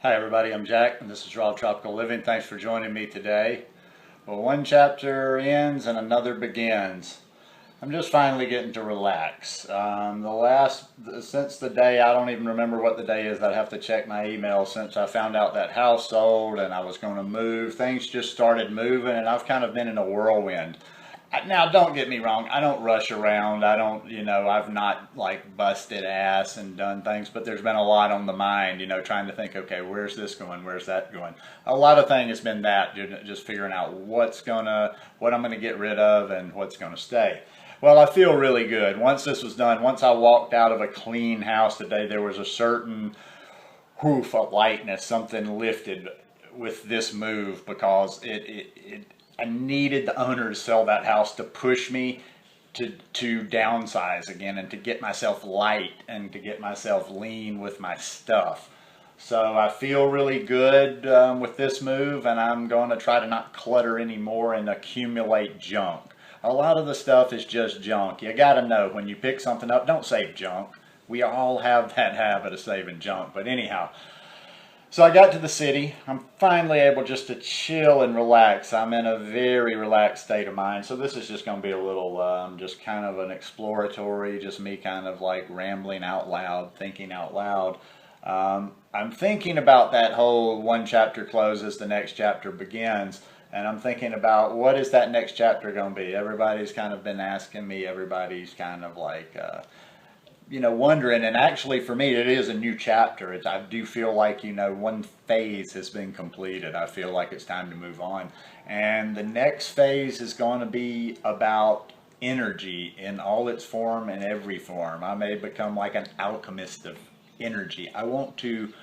Hi everybody, I'm Jack and this is Raw Tropical Living. Thanks for joining me today. Well, one chapter ends and another begins. I'm just finally getting to relax. Since the day, I don't even remember what the day is. I'd have to check my email since I found out that house sold and I was going to move. Things just started moving and I've kind of been in a whirlwind. Now, don't get me wrong. I don't rush around. I've not like busted ass and done things, but there's been a lot on the mind, trying to think, okay, where's this going? Where's that going? A lot of things has been that, just figuring out what I'm going to get rid of and what's going to stay. Well, I feel really good. Once this was done, once I walked out of a clean house today, there was a certain whoof of lightness, something lifted with this move because I needed the owner to sell that house to push me to downsize again and to get myself light and to get myself lean with my stuff. So I feel really good with this move, and I'm going to try to not clutter anymore and accumulate junk. A lot of the stuff is just junk. You got to know when you pick something up, don't save junk. We all have that habit of saving junk. But anyhow, so I got to the city. I'm finally able just to chill and relax. I'm in a very relaxed state of mind. So this is just going to be a little, just kind of an exploratory, just me kind of like rambling out loud, thinking out loud. I'm thinking about that whole one chapter closes, the next chapter begins. And I'm thinking about what is that next chapter going to be. Everybody's kind of been asking me. Everybody's kind of like, wondering. And actually for me, it is a new chapter. I do feel like, one phase has been completed. I feel like it's time to move on. And the next phase is going to be about energy in all its form and every form. I may become like an alchemist of energy. I want to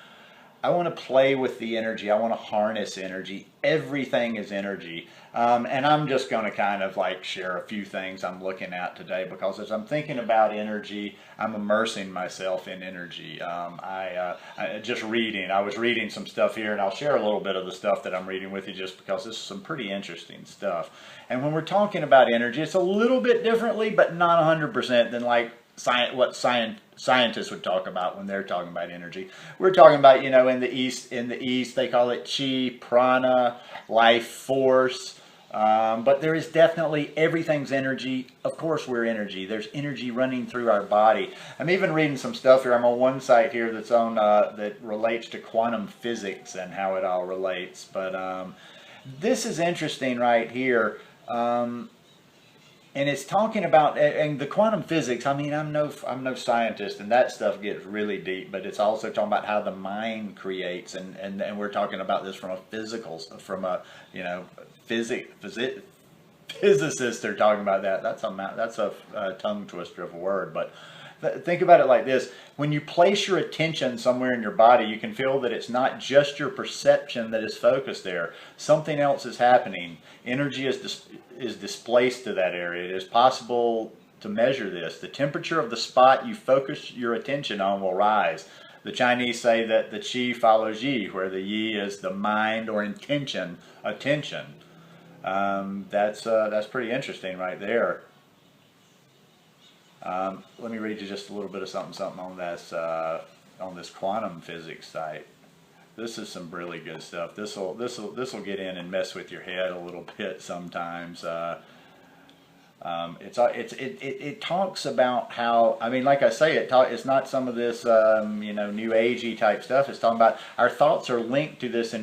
play with the energy. I want to harness energy. Everything is energy. And I'm just going to kind of like share a few things I'm looking at today because as I'm thinking about energy, I'm immersing myself in energy. I was reading some stuff here, and I'll share a little bit of the stuff that I'm reading with you just because this is some pretty interesting stuff. And when we're talking about energy, it's a little bit differently, but not 100% than like scientists would talk about when they're talking about energy. We're talking about, in the East they call it chi, prana, life force. But there is definitely, everything's energy. Of course we're energy. There's energy running through our body. I'm even reading some stuff here. I'm on one site here that's on that relates to quantum physics and how it all relates. But this is interesting right here. And it's talking about and the quantum physics. I mean, I'm no scientist, and that stuff gets really deep. But it's also talking about how the mind creates, and we're talking about this from a physicists are talking about that. That's a tongue twister of a word, but think about it like this. When you place your attention somewhere in your body, you can feel that it's not just your perception that is focused there. Something else is happening. Energy is displaced to that area. It is possible to measure this. The temperature of the spot you focus your attention on will rise. The Chinese say that the qi follows yi, where the yi is the mind or intention, attention. That's pretty interesting right there. Let me read you just a little bit of something on this quantum physics site. This is some really good stuff. This will get in and mess with your head a little bit sometimes. It talks about how, I mean, like I say, it's not some of this new agey type stuff. It's talking about our thoughts are linked to this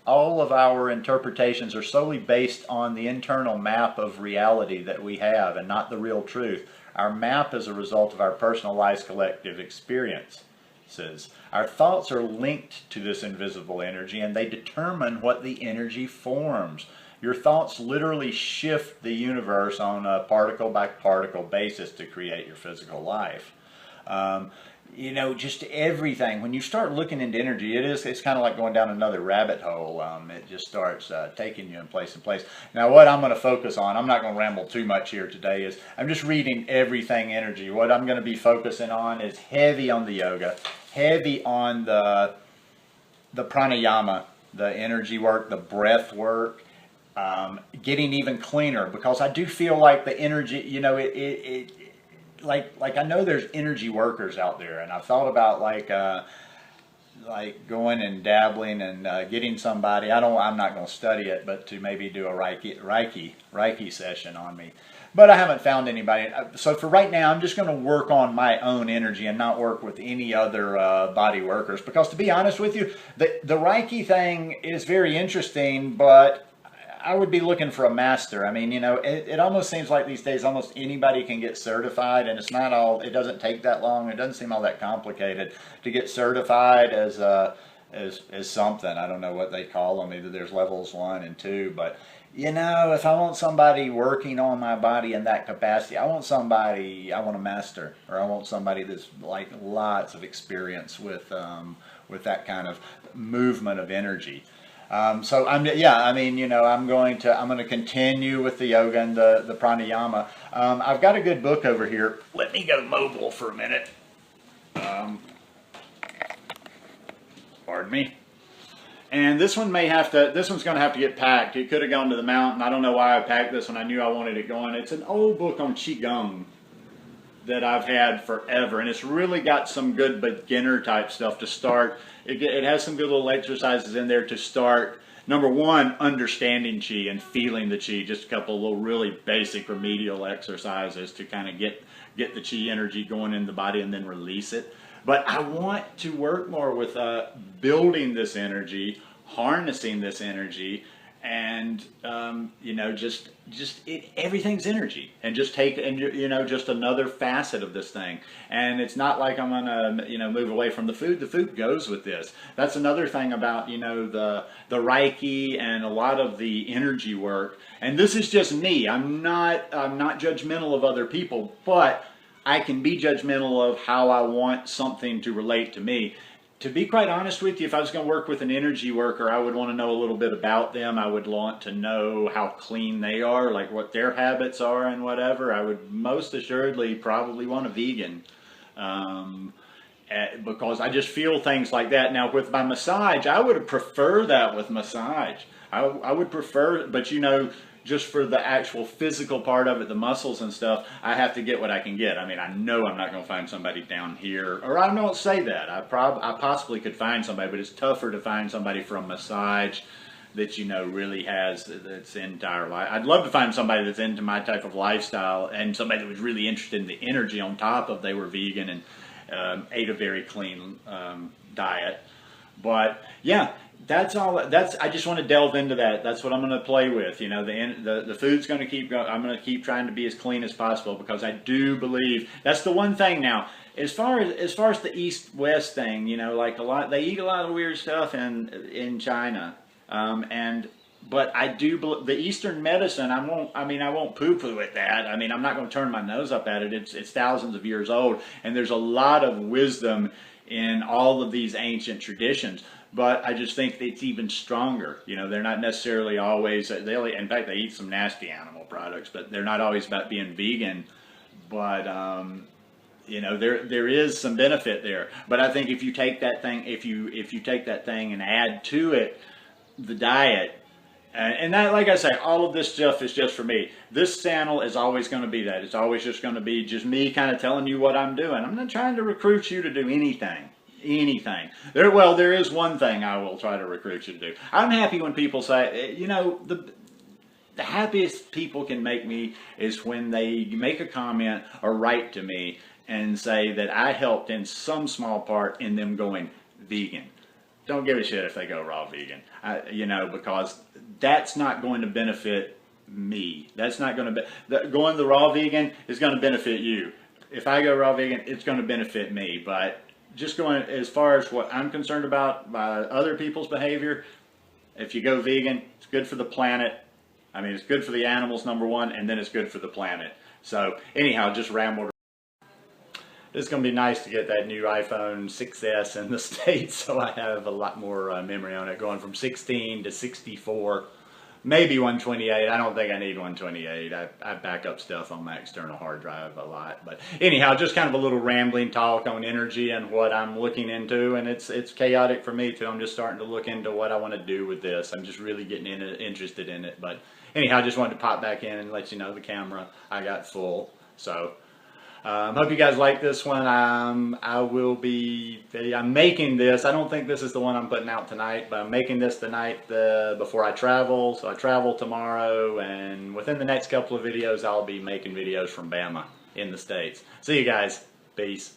all of our interpretations are solely based on the internal map of reality that we have and not the real truth. Our map is a result of our personalized collective experiences. Our thoughts are linked to this invisible energy, and they determine what the energy forms. Your thoughts literally shift the universe on a particle by particle basis to create your physical life. Just everything. When you start looking into energy, it's kind of like going down another rabbit hole. It just starts taking you in place. Now, what I'm going to focus on, I'm not going to ramble too much here today, is I'm just reading everything energy. What I'm going to be focusing on is heavy on the yoga, heavy on the pranayama, the energy work, the breath work, getting even cleaner, because I do feel like the energy, like I know there's energy workers out there, and I've thought about like like going and dabbling and getting somebody. I'm not going to study it, but to maybe do a Reiki session on me. But I haven't found anybody. So for right now, I'm just going to work on my own energy and not work with any other body workers. Because to be honest with you, the Reiki thing is very interesting, but I would be looking for a master. I mean, it almost seems like these days almost anybody can get certified, and it doesn't take that long. It doesn't seem all that complicated to get certified as something. I don't know what they call them. Either there's levels 1 and 2, but if I want somebody working on my body in that capacity, I want a master, or I want somebody that's like lots of experience with that kind of movement of energy. So I'm going to continue with the yoga and the pranayama. I've got a good book over here. Let me go mobile for a minute. Pardon me. And this one's going to have to get packed. It could have gone to the mountain. I don't know why I packed this one. I knew I wanted it going. It's an old book on Qigong that I've had forever, and it's really got some good beginner type stuff to start. It has some good little exercises in there to start. Number one, understanding Qi and feeling the Qi. Just a couple of little really basic remedial exercises to kind of get the Qi energy going in the body and then release it. But I want to work more with building this energy, harnessing this energy, and everything's energy, and just just another facet of this thing. And it's not like I'm gonna move away from the food. The food goes with this. That's another thing about the Reiki and a lot of the energy work. And this is just me. I'm not judgmental of other people, but I can be judgmental of how I want something to relate to me. To be quite honest with you, if I was going to work with an energy worker, I would want to know a little bit about them. I would want to know how clean they are, like what their habits are and whatever. I would most assuredly probably want a vegan, because I just feel things like that. Now with my massage, I would prefer that with massage. I would prefer, but just for the actual physical part of it, the muscles and stuff, I have to get what I can get. I mean, I know I'm not going to find somebody down here, or I don't say that. I possibly could find somebody, but it's tougher to find somebody for a massage that really has its entire life. I'd love to find somebody that's into my type of lifestyle, and somebody that was really interested in the energy on top of they were vegan and ate a very clean diet. But yeah. That's all. I just want to delve into that. That's what I'm going to play with. The food's going to keep going. I'm going to keep trying to be as clean as possible, because I do believe that's the one thing now. As far as the East-West thing, they eat a lot of weird stuff in China, but I do believe the Eastern medicine. I won't poo-poo at that. I mean, I'm not going to turn my nose up at it. It's thousands of years old, and there's a lot of wisdom in all of these ancient traditions. But I just think it's even stronger. They're not necessarily always, in fact, they eat some nasty animal products, but they're not always about being vegan. But, there is some benefit there. But I think if you take that thing, if you take that thing and add to it the diet, and that, like I say, all of this stuff is just for me. This channel is always going to be that. It's always just going to be just me kind of telling you what I'm doing. I'm not trying to recruit you to do anything. There is one thing I will try to recruit you to do. I'm happy when people say, the happiest people can make me is when they make a comment or write to me and say that I helped in some small part in them going vegan. Don't give a shit if they go raw vegan, because that's not going to benefit me. That's not going to going the raw vegan is going to benefit you. If I go raw vegan, it's going to benefit me, but just going as far as what I'm concerned about by other people's behavior, if you go vegan, it's good for the planet. I mean, it's good for the animals, number one, and then it's good for the planet. So anyhow, just rambled. It's going to be nice to get that new iPhone 6S in the States, so I have a lot more memory on it, going from 16 to 64. Maybe 128. I don't think I need 128. I back up stuff on my external hard drive a lot. But anyhow, just kind of a little rambling talk on energy and what I'm looking into. And it's chaotic for me too. I'm just starting to look into what I want to do with this. I'm just really getting interested in it. But anyhow, I just wanted to pop back in and let you know the camera I got full. So Hope you guys like this one. I'm making this. I don't think this is the one I'm putting out tonight, but I'm making this the night before I travel. So I travel tomorrow, and within the next couple of videos, I'll be making videos from Bama in the States. See you guys. Peace.